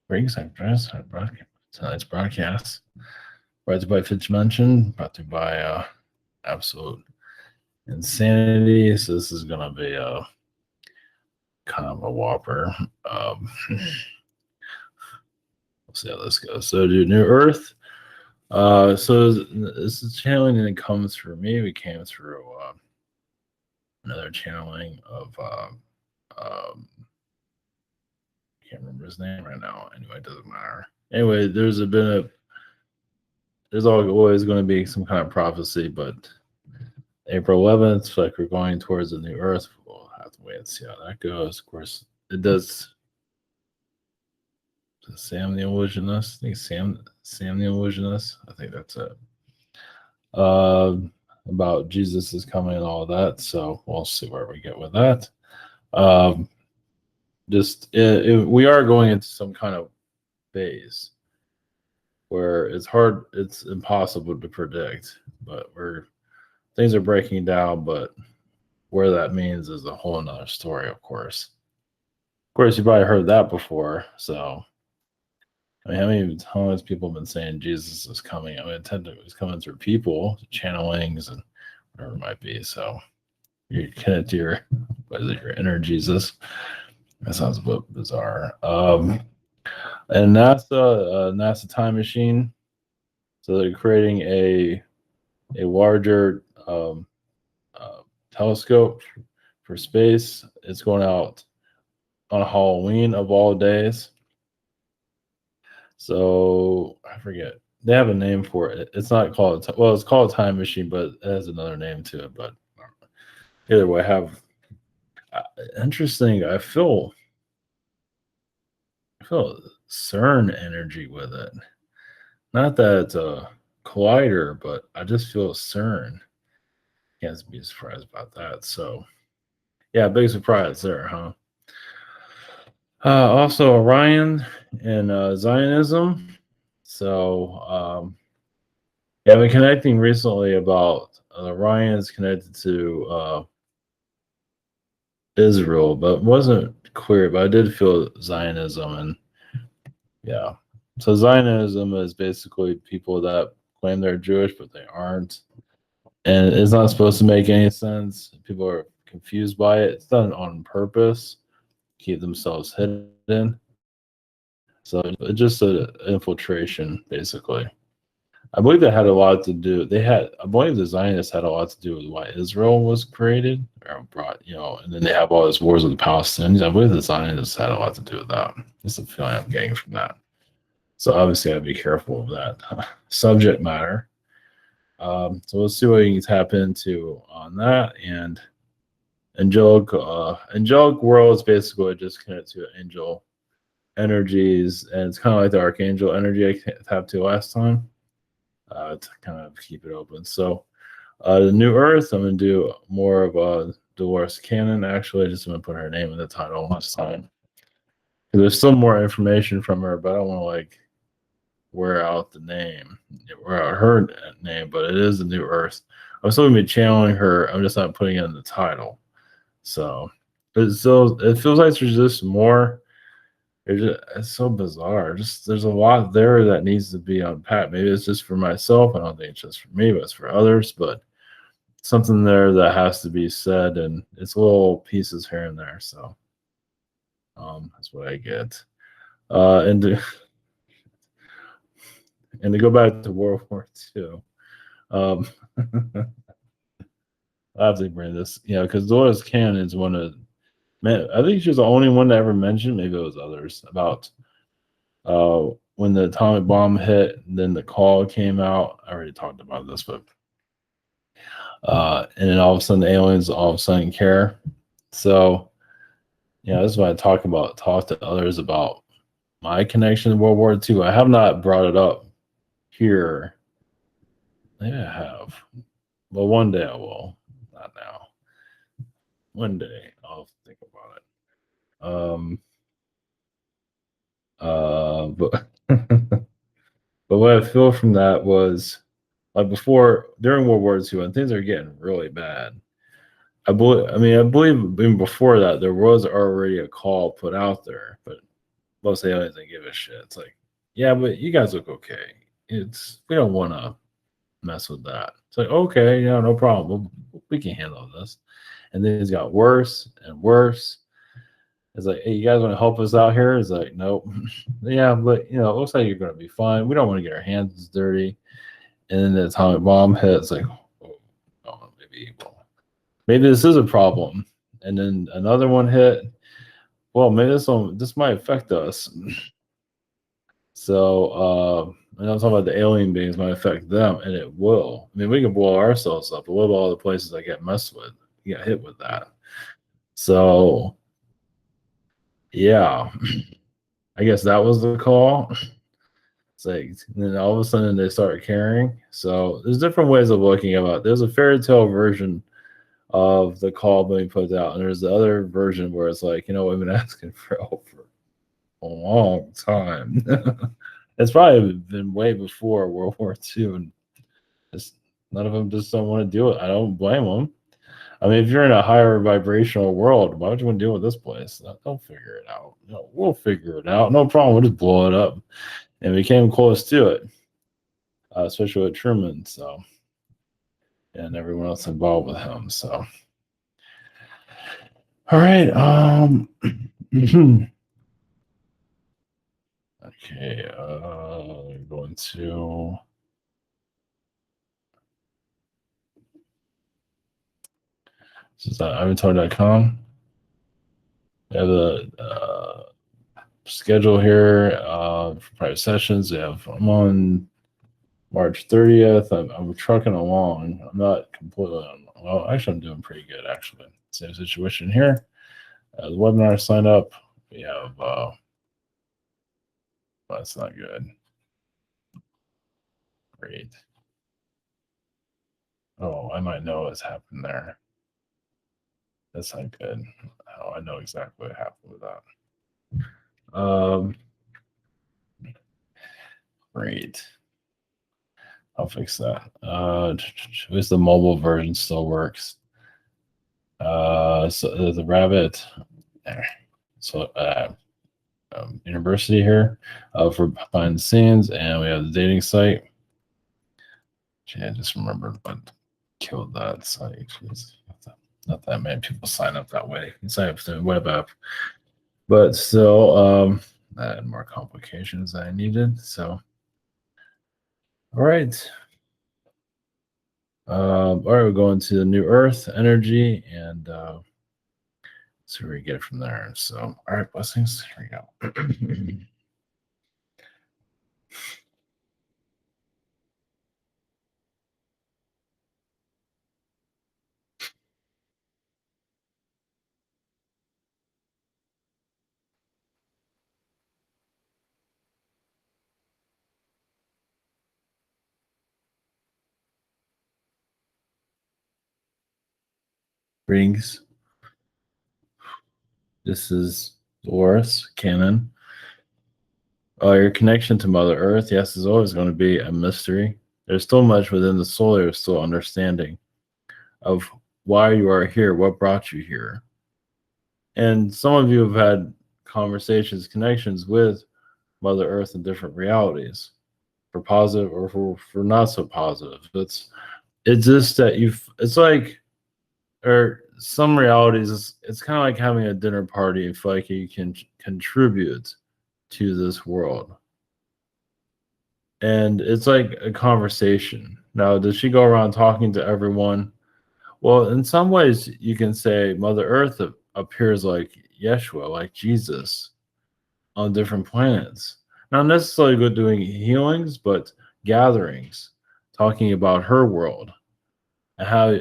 Briggs, tonight's broadcast. Brought to you by Fitch Mention, brought to you by Absolute Insanity. So this is gonna be a kind of a whopper. We'll see how this goes. So do New Earth. So this is channeling and it comes through me. We came through another channeling of can't remember his name right now. Anyway, it doesn't matter. Anyway, there's always going to be some kind of prophecy, but April 11th, like we're going towards the new Earth. We'll have to wait and see how that goes. Of course, it does. Sam the Illusionist. I think Sam the Illusionist. I think that's it. About Jesus is coming and all that. So we'll see where we get with that. We are going into some kind of phase where it's impossible to predict, but things are breaking down, but where that means is a whole nother story, of course. Of course, you probably heard that before. So, I mean, how many times people have been saying Jesus is coming? I mean, it's coming through people, channelings, and whatever it might be. So, you connect to your inner Jesus. That sounds a bit bizarre. And NASA time machine. So they're creating a larger telescope for space. It's going out on Halloween of all days. So I forget. They have a name for it. It's not called it's called a time machine, but it has another name to it. But either way, interesting. I feel CERN energy with it. Not that it's a collider, but I just feel CERN. Can't be surprised about that. So, yeah, big surprise there, huh? Also, Orion and Zionism. So, yeah, I've been connecting recently about Orion's connected to Israel, but wasn't clear. But I did feel Zionism, and yeah. So Zionism is basically people that claim they're Jewish, but they aren't. And it's not supposed to make any sense. People are confused by it. It's done on purpose, keep themselves hidden. So it's just an infiltration, basically. I believe that had a lot to do. I believe the Zionists had a lot to do with why Israel was created or brought, and then they have all these wars with the Palestinians. I believe the Zionists had a lot to do with that. It's the feeling I'm getting from that. So obviously, I'd be careful of that subject matter. So we'll see what you can tap into on that. And angelic world is basically just connected to angel energies, and it's kind of like the archangel energy I tapped to last time. To kind of keep it open. So the new Earth, I'm going to do more of Dolores Cannon. Actually, I just want to put her name in the title last time. There's still more information from her, but I don't want to wear out her name, but it is the new Earth. I'm still going to be channeling her. I'm just not putting it in the title. So it feels like there's just more. It's so bizarre. There's a lot there that needs to be unpacked. Maybe it's just for myself. I don't think it's just for me, but it's for others. But something there that has to be said, and it's little pieces here and there. So that's what I get. And to go back to World War II, I have to bring this, because Dolores Cannon is one of. Man, I think she was the only one to ever mention, maybe it was others, about when the atomic bomb hit, and then the call came out. I already talked about this, but and then all of a sudden the aliens all of a sudden care. So, this is what I talk to others about my connection to World War II. I have not brought it up here. Maybe I have. But one day I will. Not now. One day I'll think about it. But but what I feel from that was like during World War II, when things are getting really bad. I believe even before that there was already a call put out there, but most aliens they give a shit. It's like, yeah, but you guys look okay. We don't want to mess with that. It's like, okay, yeah, no problem. We can handle this. And then it's got worse and worse. It's like, hey, you guys want to help us out here? It's like, nope. Yeah, but it looks like you're going to be fine. We don't want to get our hands dirty. And then the atomic bomb hits. Like, oh, maybe this is a problem. And then another one hit. Well, maybe this might affect us. So, and I'm talking about the alien beings might affect them, and it will. I mean, we can blow ourselves up, but what about all the places that get messed with? You get hit with that. So, yeah, I guess that was the call. It's like, and then all of a sudden they start caring. So there's different ways of looking at it. There's a fairy tale version of the call being put out, and there's the other version where it's like, we've been asking for help for a long time. It's probably been way before World War II, and none of them just don't want to do it. I don't blame them. I mean, if you're in a higher vibrational world, why would you want to deal with this place? They'll figure it out. We'll figure it out. No problem. We'll just blow it up. And we came close to it, especially with Truman. So, and everyone else involved with him. So, all right. Okay. Going to. This is avatar.com. We have the schedule here for private sessions. I'm on March 30th. I'm trucking along. I'm not completely well. Actually, I'm doing pretty good. Actually, same situation here. The webinar sign up. We have. That's not good. Great. Oh, I might know what's happened there. That's not good. Oh, I know exactly what happened with that. Great. I'll fix that. At least the mobile version still works. So the rabbit there. So university here for behind the scenes, and we have the dating site. Gee, I just remembered what killed that site. Jeez, not that many people sign up that way. You sign up to the web app, but still, I had more complications than I needed. So, all right. All right, we're going to the new Earth energy and see where we get from there. So, all right, blessings. Here we go. Greetings. This is Dolores Cannon. Your connection to Mother Earth, yes, is always going to be a mystery. There's still much within the soul you're still understanding of why you are here, what brought you here. And some of you have had conversations, connections with Mother Earth in different realities, for positive or for not so positive. It's just that it's like, or some realities, it's kind of like having a dinner party and feel like you can contribute to this world. And it's like a conversation. Now, does she go around talking to everyone? Well, in some ways, you can say Mother Earth appears like Yeshua, like Jesus, on different planets. Not necessarily good doing healings, but gatherings, talking about her world and how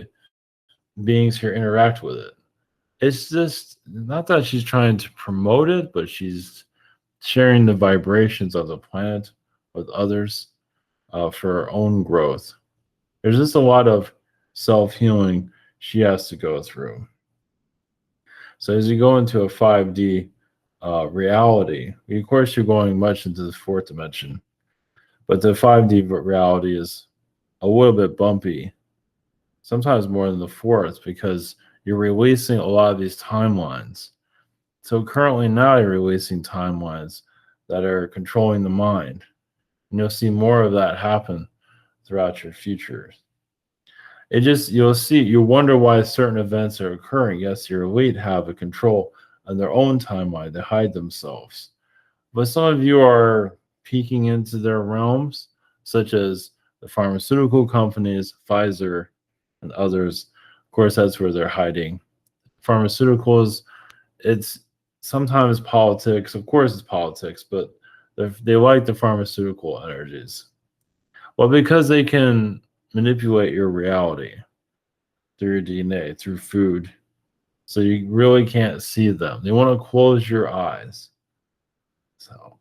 beings here interact with it. It's just not that she's trying to promote it, but she's sharing the vibrations of the planet with others for her own growth. There's just a lot of self-healing she has to go through. So as you go into a 5D reality, of course you're going much into the fourth dimension, but the 5D reality is a little bit bumpy, sometimes more than the fourth, because you're releasing a lot of these timelines. So currently now you're releasing timelines that are controlling the mind. And you'll see more of that happen throughout your futures. It just, you'll wonder why certain events are occurring. Yes, your elite have a control on their own timeline. They hide themselves. But some of you are peeking into their realms, such as the pharmaceutical companies, Pfizer, and others. Of course, that's where they're hiding. Pharmaceuticals, it's sometimes politics. Of course, it's politics, but they like the pharmaceutical energies. Well, because they can manipulate your reality through your DNA, through food. So you really can't see them. They want to close your eyes. So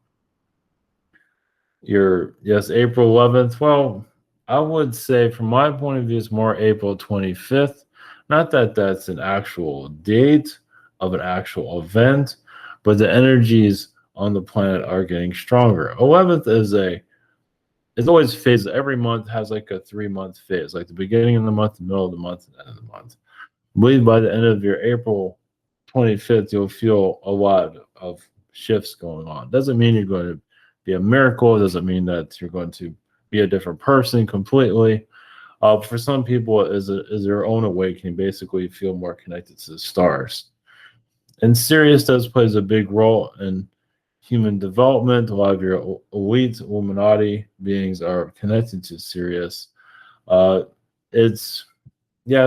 yes, April 11th. Well, I would say from my point of view, it's more April 25th. Not that that's an actual date of an actual event, but the energies on the planet are getting stronger. 11th it's always phases. Every month has like a 3-month phase, like the beginning of the month, the middle of the month, and the end of the month. I believe by the end of your April 25th, you'll feel a lot of shifts going on. Doesn't mean you're going to be a miracle. It doesn't mean that you're going to be a different person completely. For some people, is their own awakening. Basically, you feel more connected to the stars. And Sirius plays a big role in human development. A lot of your elite Illuminati beings are connected to Sirius. It's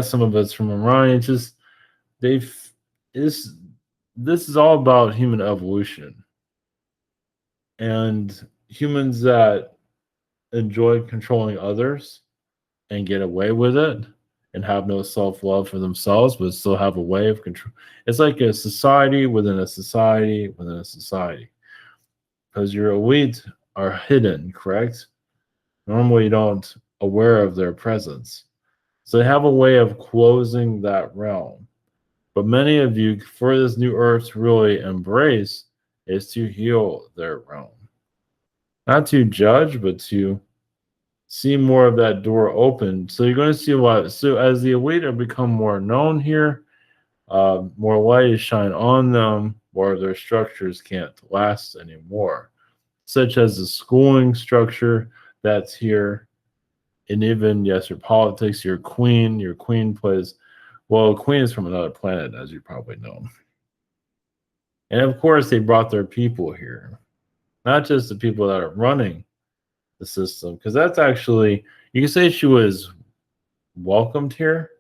some of it's from Orion. It's just this is all about human evolution and humans that enjoy controlling others and get away with it and have no self-love for themselves, but still have a way of control. It's like a society within a society within a society, because your elite are hidden, correct? Normally you don't aware of their presence, so they have a way of closing that realm. But many of you, for this new earth to really embrace, is to heal their realm. Not to judge, but to see more of that door open. So you're going to see a lot. So as the elite are become more known here, more light is shine on them, or their structures can't last anymore, such as the schooling structure that's here. And even, yes, your politics, your queen plays, well, queen is from another planet, as you probably know. And of course, they brought their people here, not just the people that are running the system, because that's actually, you can say she was welcomed here,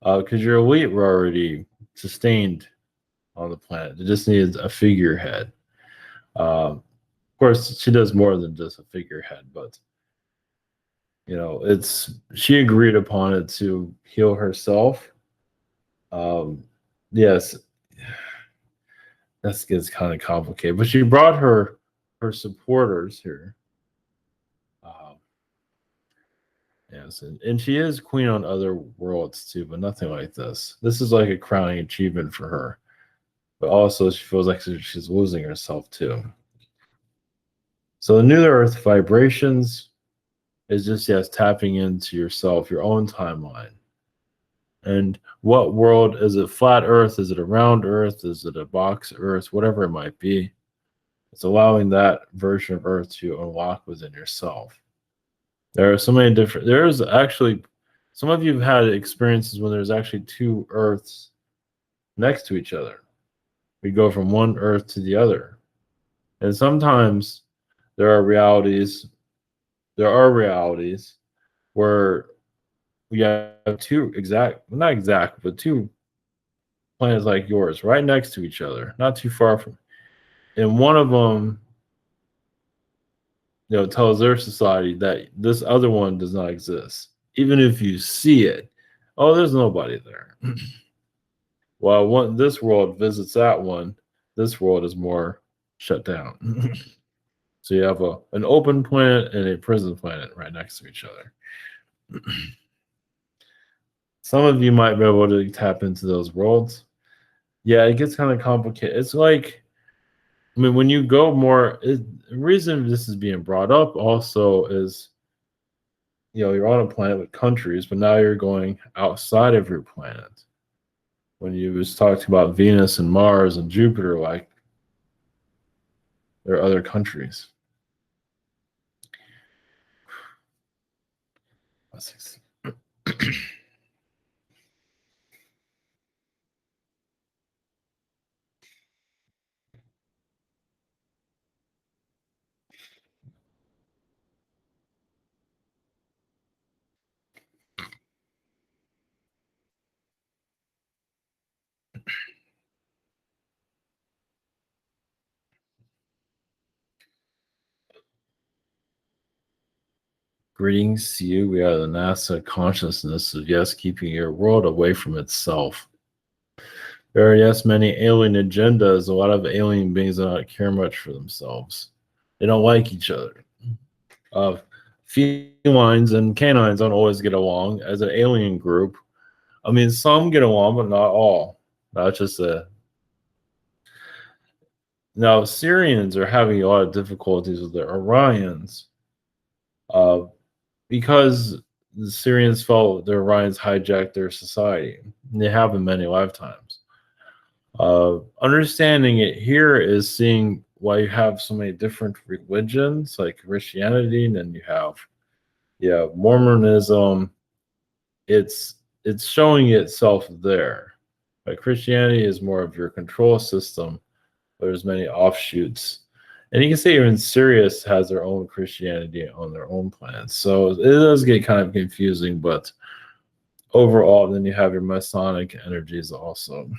because your elite were already sustained on the planet. It just needed a figurehead. Of course, she does more than just a figurehead, but she agreed upon it to heal herself. Yes, that gets kind of complicated, but she brought her supporters here. Yes, and she is queen on other worlds too, but nothing like this. This is like a crowning achievement for her, but also she feels like she's losing herself too. So the new earth vibrations is just, yes, tapping into yourself, your own timeline. And what world is it? Flat earth? Is it a round earth? Is it a box earth? Whatever it might be, it's allowing that version of earth to unlock within yourself. There are so many different, there's actually, some of you have had experiences when there's actually two earths next to each other. We go from one earth to the other. And sometimes there are realities where we have two not exact, but two planets like yours right next to each other, not too far from. And one of them, tells their society that this other one does not exist. Even if you see it, oh, there's nobody there. Well, this world visits that one, this world is more shut down. So you have an open planet and a prison planet right next to each other. Some of you might be able to tap into those worlds. Yeah, it gets kind of complicated. It's like, when you go more, the reason this is being brought up also is, you're on a planet with countries, but now you're going outside of your planet. When you was talking about Venus and Mars and Jupiter, like, There are other countries. Greetings to you. We are the NASA consciousness of yes, keeping your world away from itself. There are, yes, many alien agendas. A lot of alien beings do not care much for themselves. They don't like each other. Felines and canines don't always get along as an alien group. I mean, some get along, but not all. That's just a. Now, Syrians are having a lot of difficulties with the Orions uh, because the Syrians felt the Orions hijacked their society. They have in many lifetimes. Understanding it here is seeing why you have so many different religions like Christianity, and then you have Mormonism. It's showing itself there. Like Christianity is more of your control system, but there's many offshoots. And you can say even Sirius has their own Christianity on their own plans. So it does get kind of confusing, but overall, then you have your Masonic energies also.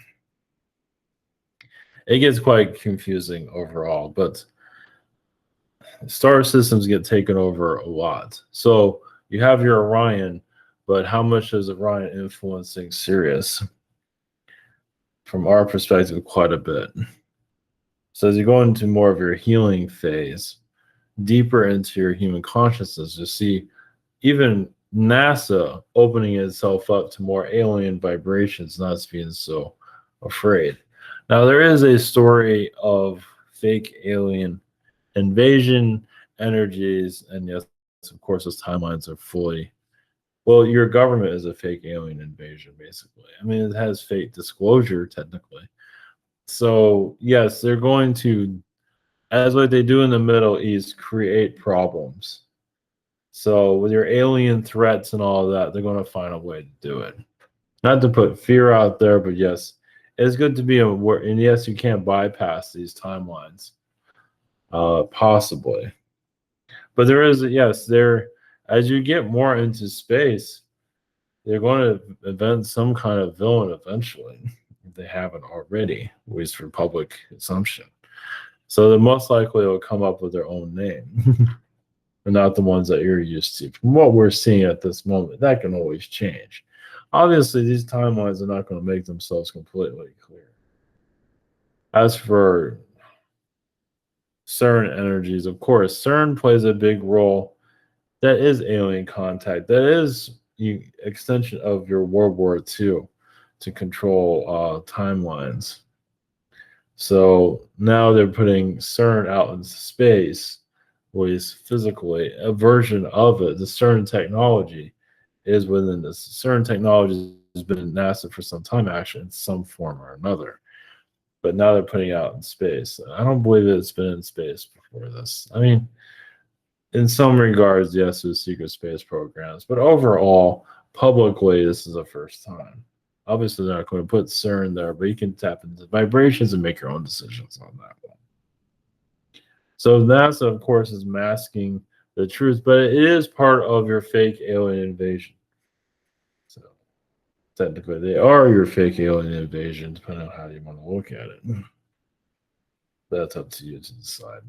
It gets quite confusing overall, but star systems get taken over a lot. So you have your Orion, but how much is Orion influencing Sirius? From our perspective, quite a bit. So as you go into more of your healing phase, deeper into your human consciousness, you see even NASA opening itself up to more alien vibrations, not being so afraid. Now, there is a story of fake alien invasion energies, and yes, of course, those timelines are fully. Well, your government is a fake alien invasion, basically. I mean, it has fake disclosure, technically. So, yes, they're going to, as what they do in the Middle East, create problems. So, with your alien threats and all of that, they're going to find a way to do it. Not to put fear out there, but yes, it's good to be aware. And yes, you can't bypass these timelines, possibly. But there is, yes, there, as you get more into space, they're going to invent some kind of villain eventually, if they haven't already, at least for public assumption. So they most likely will come up with their own name, and not the ones that you're used to. From what we're seeing at this moment, that can always change. Obviously, these timelines are not going to make themselves completely clear. As for CERN energies, of course, CERN plays a big role. That is alien contact. That is the extension of your World War II to control timelines. So now they're putting CERN out in space, which is physically a version of it. The CERN technology is within this. CERN technology has been in NASA for some time, actually, in some form or another. But now they're putting it out in space. I don't believe that it's been in space before this. I mean, in some regards, yes, there's secret space programs, but overall, publicly, this is the first time. Obviously, they're not going to put CERN there, but you can tap into vibrations and make your own decisions on that one. So NASA, of course, is masking the truth, but it is part of your fake alien invasion. So technically, they are your fake alien invasion, depending on how you want to look at it. That's up to you to decide.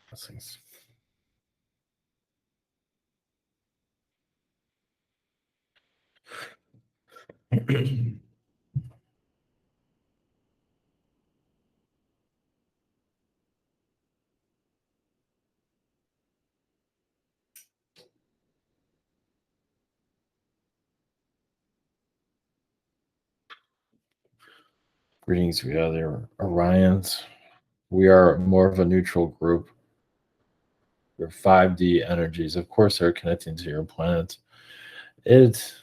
Blessings. Greetings, we are the Orions. We are more of a neutral group. Your 5D energies, of course, are connecting to your planet. It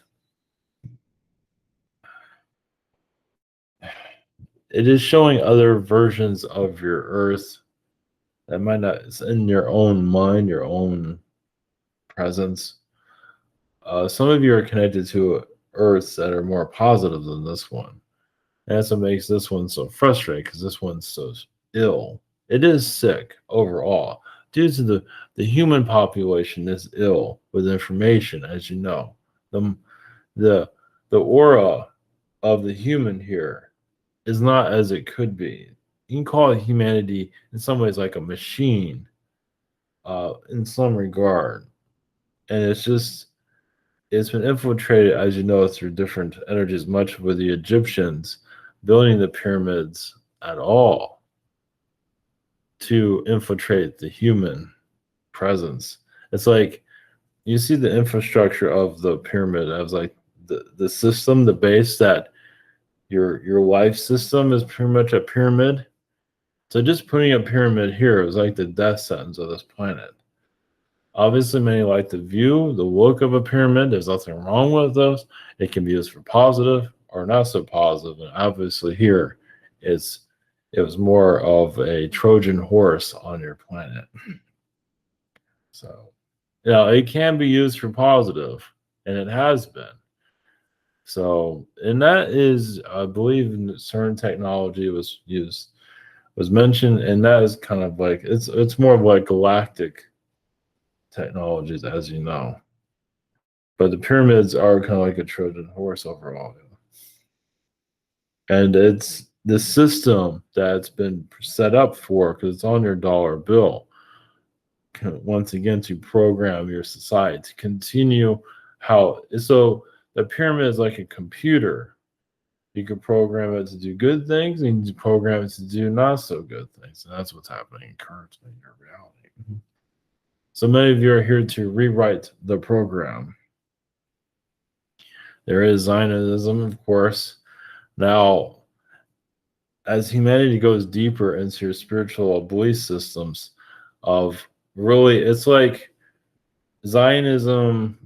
it is showing other versions of your Earth that might not, it's in your own mind, your own presence. Some of you are connected to Earths that are more positive than this one. And that's what makes this one so frustrating because this one's so ill. It is sick overall due to the human population is ill with information, as you know. The the the aura of the human here is not as it could be. You can call humanity in some ways like a machine, in some regard, and it's been infiltrated, as you know, through different energies. Much with the Egyptians building the pyramids at all to infiltrate the human presence. It's like you see the infrastructure of the pyramid as like the system, the base that your life system is pretty much a pyramid. So just putting a pyramid here is like the death sentence of this planet. Obviously, many like the view, the look of a pyramid. There's nothing wrong with those. It can be used for positive or not so positive. And obviously, here, it's it was more of a Trojan horse on your planet. So, it can be used for positive, and it has been. So, and that is, I believe, in CERN technology was mentioned, and that is kind of like it's more of like galactic technologies, as you know. But the pyramids are kind of like a Trojan horse overall. And it's the system that's been set up for, because it's on your dollar bill, once again, to program your society to continue how. So the pyramid is like a computer. You can program it to do good things, and you can program it to do not so good things. And that's what's happening currently in your reality. So many of you are here to rewrite the program. There is Zionism, of course. Now, as humanity goes deeper into your spiritual belief systems, of really, it's like Zionism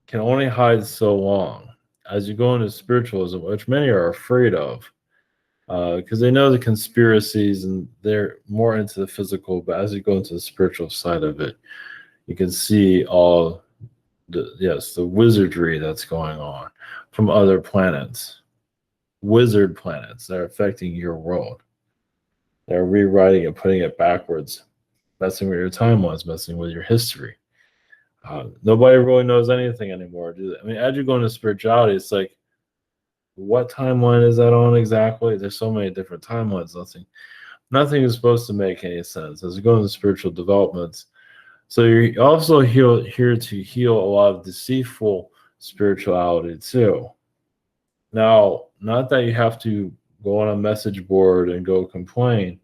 can only hide so long. As you go into spiritualism, which many are afraid of, because they know the conspiracies and they're more into the physical, but as you go into the spiritual side of it, you can see all the wizardry that's going on from other planets, wizard planets that are affecting your world. They're rewriting it, putting it backwards, messing with your timelines, messing with your history. Nobody really knows anything anymore, do they? I mean, as you go into spirituality, it's like, what timeline is that on exactly? There's so many different timelines. Nothing is supposed to make any sense as you go into spiritual developments. So you're also here to heal a lot of deceitful spirituality too. Now, not that you have to go on a message board and go complain.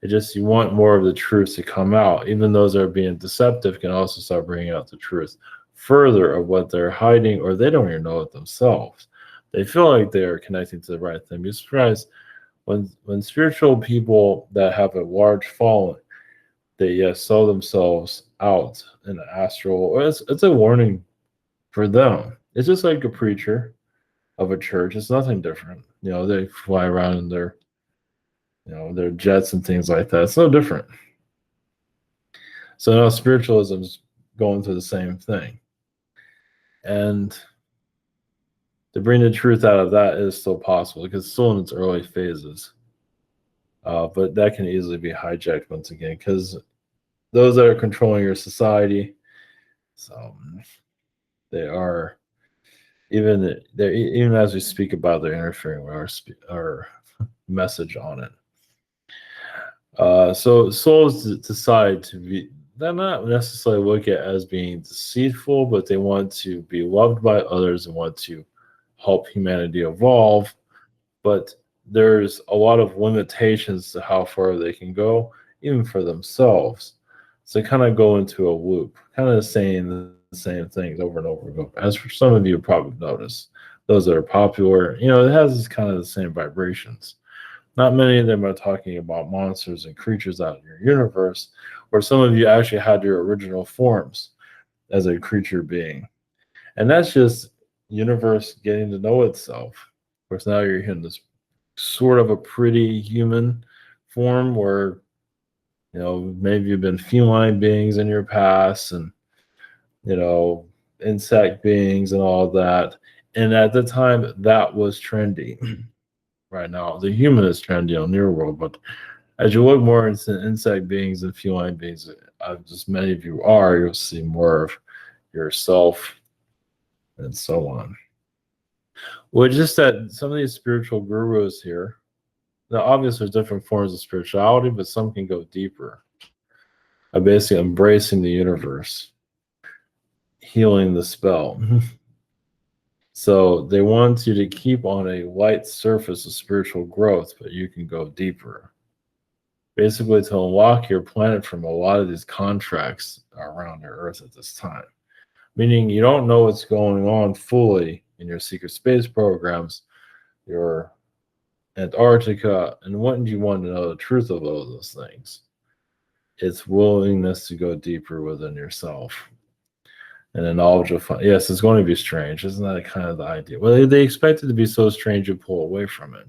It just you want more of the truth to come out. Even those that are being deceptive can also start bringing out the truth further of what they're hiding, or they don't even know it themselves. They feel like they are connecting to the right thing. Be surprised when spiritual people that have a large following, they sell themselves out in the astral. Or it's a warning for them. It's just like a preacher of a church. It's nothing different. They fly around in their jets and things like that. It's no different. So now spiritualism's going through the same thing. And to bring the truth out of that is still possible because it's still in its early phases. But that can easily be hijacked once again because those that are controlling your society, so they are even as we speak about, they're interfering with our message on it. So souls decide to be, they're not necessarily look at as being deceitful, but they want to be loved by others and want to help humanity evolve. But there's a lot of limitations to how far they can go, even for themselves. So they kind of go into a loop, kind of saying the same things over and over again. As for some of you probably noticed, those that are popular, it has this kind of the same vibrations. Not many of them are talking about monsters and creatures out in your universe, where some of you actually had your original forms as a creature being. And that's just universe getting to know itself. Of course, now you're in this sort of a pretty human form where, maybe you've been feline beings in your past and, you know, insect beings and all that. And at the time, that was trendy. Right now, the human is trendy on your world, but as you look more into insect beings and feline beings, as many of you are, you'll see more of yourself and so on. Well, just that some of these spiritual gurus here, now obviously there's different forms of spirituality, but some can go deeper. Basically embracing the universe, healing the spell. So they want you to keep on a light surface of spiritual growth, but you can go deeper. Basically, to unlock your planet from a lot of these contracts around your Earth at this time. Meaning you don't know what's going on fully in your secret space programs, your Antarctica, and wouldn't you want to know the truth of all those things? It's willingness to go deeper within yourself. And the knowledge of fun. Yes, it's going to be strange. Isn't that kind of the idea? Well, they expect it to be so strange you pull away from it.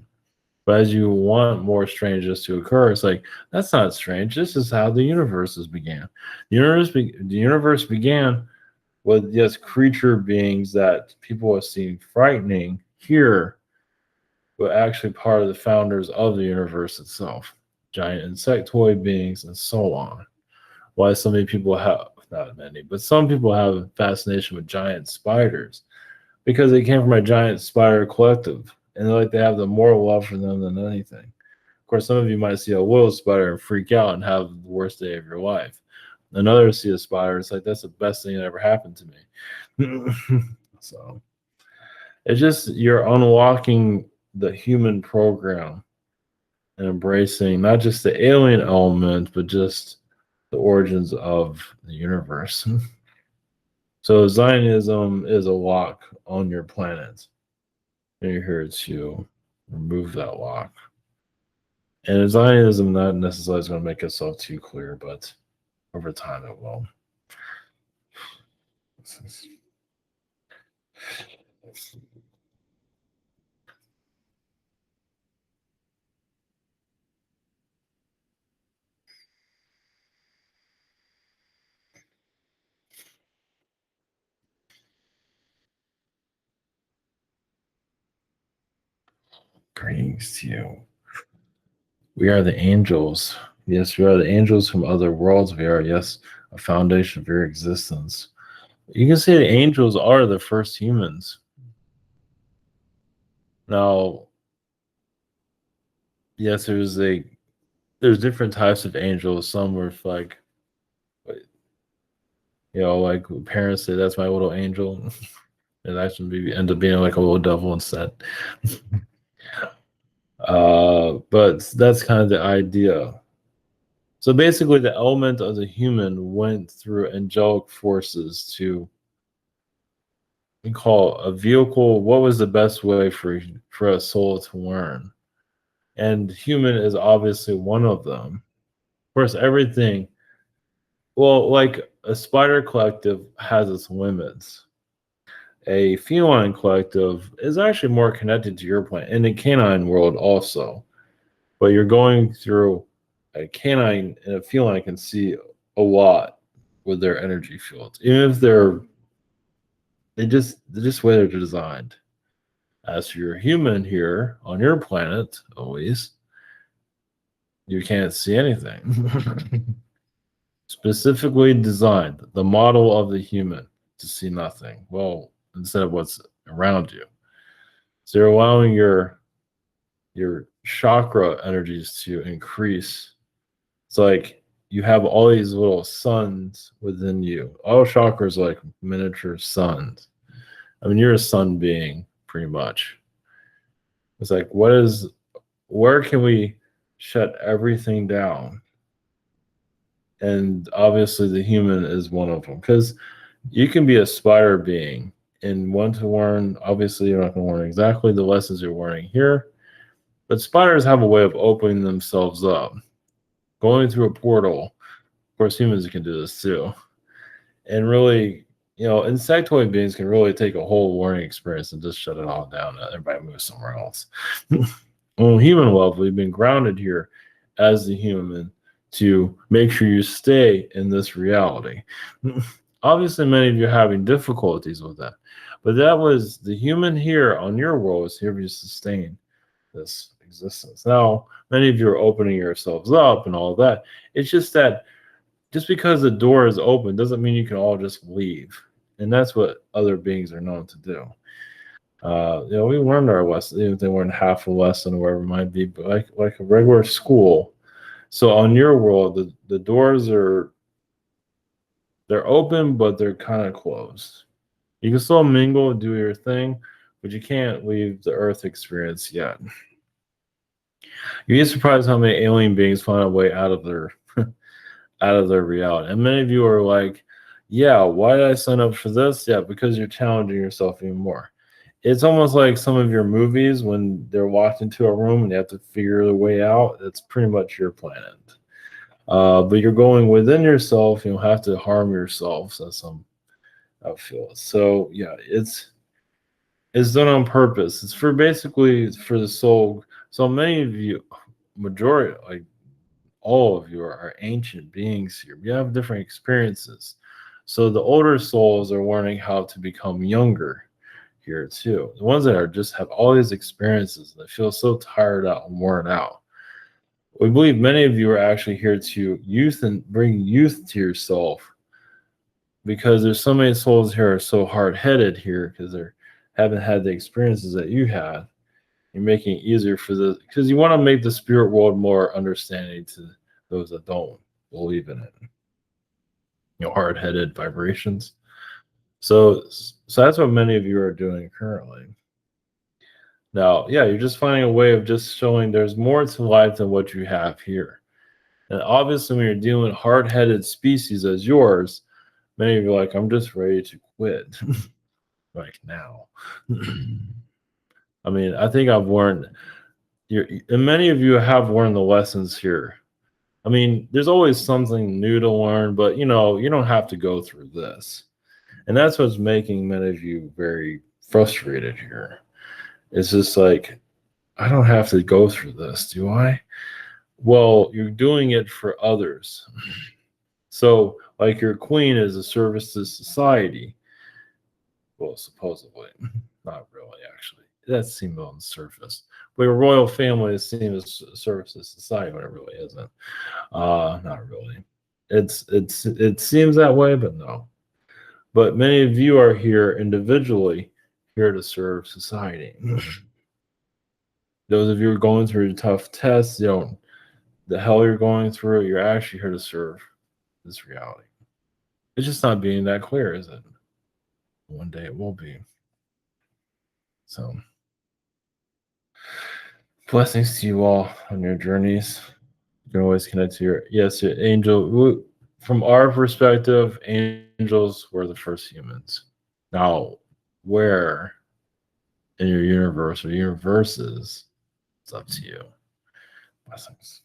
But as you want more strangeness to occur, it's like, that's not strange. This is how the universes began. The universe began with, yes, creature beings that people have seen frightening here, but actually part of the founders of the universe itself. Giant insectoid beings and so on. Why so many people have, not many, but some people have a fascination with giant spiders because they came from a giant spider collective and they have the moral love for them than anything. Of course, some of you might see a willow spider and freak out and have the worst day of your life. Another see a spider, it's like, that's the best thing that ever happened to me. So it's just you're unlocking the human program and embracing not just the alien element, but just the origins of the universe. So Zionism is a lock on your planet. And you're here to remove that lock. And Zionism not necessarily is going to make itself too clear, but over time it will. Greetings to you. We are the angels. Yes, we are the angels from other worlds. We are, yes, a foundation of your existence. You can say the angels are the first humans. Now, yes, there's different types of angels. Some were like, like parents say, that's my little angel. It actually end up being like a little devil instead. But that's kind of the idea. So basically, the element of the human went through angelic forces to, we call a vehicle. What was the best way for a soul to learn? And human is obviously one of them. Of course, everything. Well, like a spider collective has its limits. A feline collective is actually more connected to your planet in the canine world also. But you're going through a canine and a feline can see a lot with their energy fields, even if they're just way they're designed. As for your human here on your planet, always, you can't see anything. Specifically designed, the model of the human to see nothing. Well, instead of what's around you. So you're allowing your chakra energies to increase. It's like you have all these little suns within you. All chakras are like miniature suns. I mean, you're a sun being, pretty much. It's like, where can we shut everything down? And obviously the human is one of them. Because you can be a spider being and want to learn, obviously you're not going to learn exactly the lessons you're learning here, but spiders have a way of opening themselves up, going through a portal. Of course, humans can do this too. And really, insectoid beings can really take a whole learning experience and just shut it all down. Everybody moves somewhere else. on a human level, you've been grounded here as the human to make sure you stay in this reality. Obviously, many of you are having difficulties with that, but that was the human here on your world is here to sustain this existence. Now, many of you are opening yourselves up and all that. It's just that just because the door is open doesn't mean you can all just leave. And that's what other beings are known to do. We learned our lesson, even if they weren't half a lesson or whatever it might be, but like a regular school. So on your world, the doors they're open, but they're kind of closed. You can still mingle and do your thing, but you can't leave the Earth experience yet. You'd be surprised how many alien beings find a way out of their out of their reality. And many of you are like, yeah, why did I sign up for this? Yeah, because you're challenging yourself even more. It's almost like some of your movies when they're locked into a room and they have to figure their way out. That's pretty much your planet. But you're going within yourself. You don't have to harm yourself. That's some I feel. So yeah, it's done on purpose. It's for basically for the soul. So many of you, majority, like all of you are ancient beings here. You have different experiences. So the older souls are learning how to become younger here too. The ones that are just have all these experiences, they feel so tired out and worn out. We believe many of you are actually here to youth and bring youth to yourself because there's so many souls here are so hard-headed here because they haven't had the experiences that you had. You're making it easier for the because you want to make the spirit world more understanding to those that don't believe in it. Hard-headed vibrations. So that's what many of you are doing currently. Now, yeah, you're just finding a way of just showing there's more to life than what you have here. And obviously, when you're dealing with hard-headed species as yours, many of you are like, I'm just ready to quit. Like now. I mean, I think I've learned, and many of you have learned the lessons here. I mean, there's always something new to learn, but you don't have to go through this. And that's what's making many of you very frustrated here. It's just like, I don't have to go through this, do I? Well, you're doing it for others. So, like your queen is a service to society. Well, supposedly. Not really, actually. That seemed on the surface. But a royal family is seen as a service to society when it really isn't. Not really. It seems that way, but no. But many of you are here individually, here to serve society. Those of you who are going through tough tests, the hell you're going through, you're actually here to serve this reality. It's just not being that clear, is it? One day it will be. So, blessings to you all on your journeys. You can always connect to your angel. From our perspective, angels were the first humans. Now, where in your universe or universes, it's up to you. Blessings.